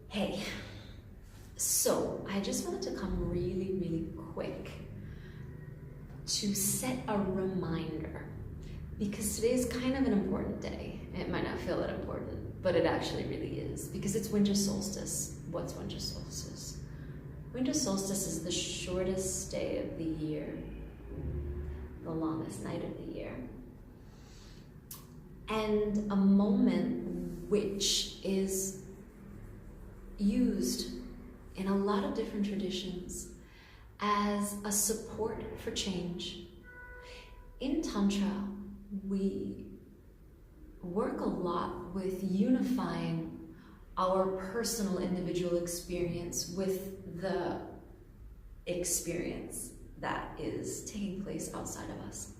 Hey, so I just wanted to come really, really quick to set a reminder, because today is kind of an important day. It might not feel that important, but it actually really is, because it's winter solstice. What's winter solstice? Winter solstice is the shortest day of the year, the longest night of the year, and a moment which is used in a lot of different traditions as a support for change. In Tantra, we work a lot with unifying our personal individual experience with the experience that is taking place outside of us.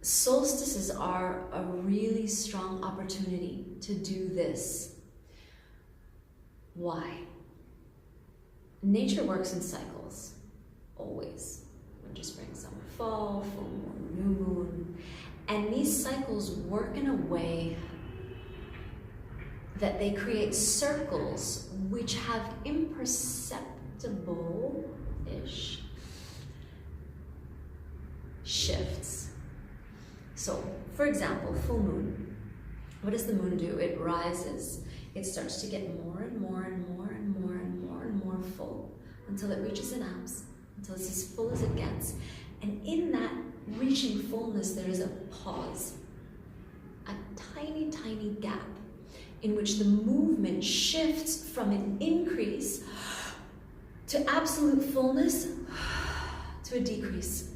Solstices are a really strong opportunity to do this. Why? Nature works in cycles, always. Winter, spring, summer, fall, full moon, new moon. And these cycles work in a way that they create circles which have imperceptible-ish shifts. So, for example, full moon. What does the moon do? It rises. It starts to get more and more and more and more and more and more full until it reaches an apse, until it's as full as it gets. And in that reaching fullness, there is a pause, a tiny, tiny gap in which the movement shifts from an increase to absolute fullness to a decrease.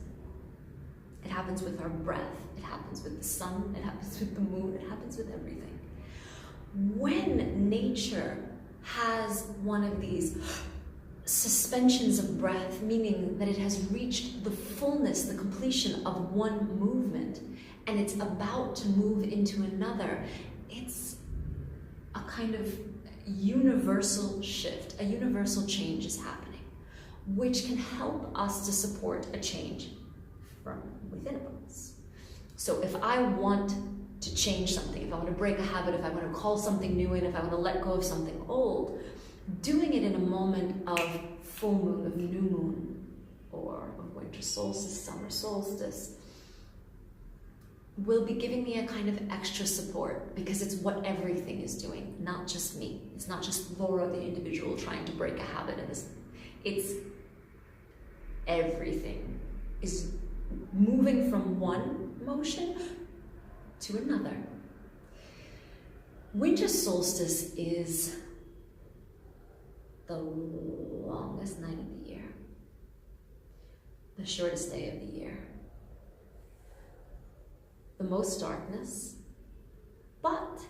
It happens with our breath, it happens with the sun, it happens with the moon, it happens with everything. When nature has one of these suspensions of breath, meaning that it has reached the fullness, the completion of one movement, and it's about to move into another, it's a kind of universal shift, a universal change is happening, which can help us to support a change from within us. So if I want to change something, if I want to break a habit, if I want to call something new in, if I want to let go of something old, doing it in a moment of full moon, of new moon, or of winter solstice, summer solstice, will be giving me a kind of extra support, because it's what everything is doing, not just me. It's not just Laura, the individual, trying to break a habit in this. It's everything is moving from one motion to another. Winter solstice is the longest night of the year, the shortest day of the year, the most darkness, but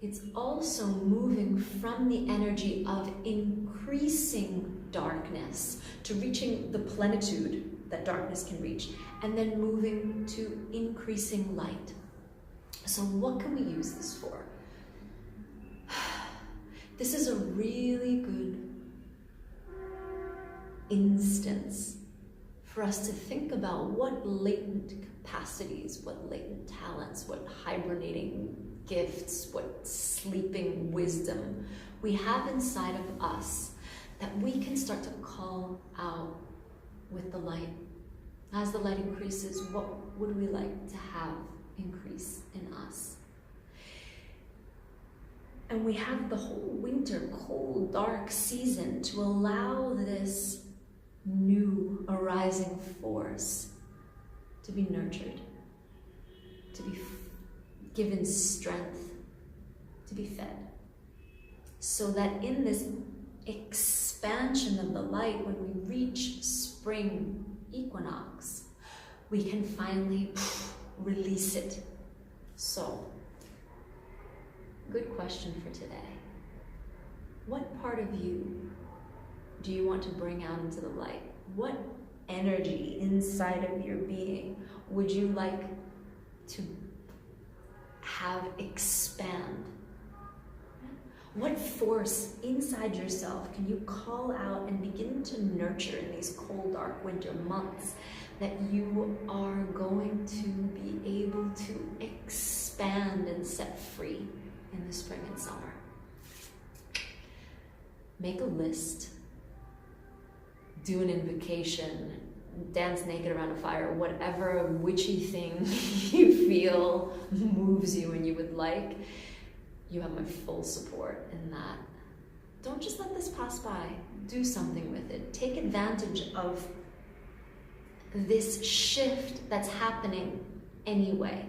it's also moving from the energy of increasing darkness to reaching the plenitude that darkness can reach, and then moving to increasing light. So what can we use this for? This is a really good instance for us to think about what latent capacities, what latent talents, what hibernating gifts, what sleeping wisdom we have inside of us that we can start to call out with the light. As the light increases, what would we like to have increase in us? And we have the whole winter, cold, dark season to allow this new arising force to be nurtured, to be given strength, to be fed. So that in this expansion of the light, when we reach spring equinox, we can finally release it. So, good question for today. What part of you do you want to bring out into the light? What energy inside of your being would you like to have expand? What force inside yourself can you call out and begin to nurture in these cold, dark winter months that you are going to be able to expand and set free in the spring and summer. Make a list, do an invocation, dance naked around a fire, whatever witchy thing you feel moves you and you would like. You have my full support in that. Don't just let this pass by. Do something with it. Take advantage of this shift that's happening anyway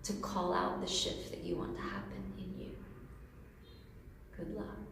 to call out the shift that you want to happen in you. Good luck.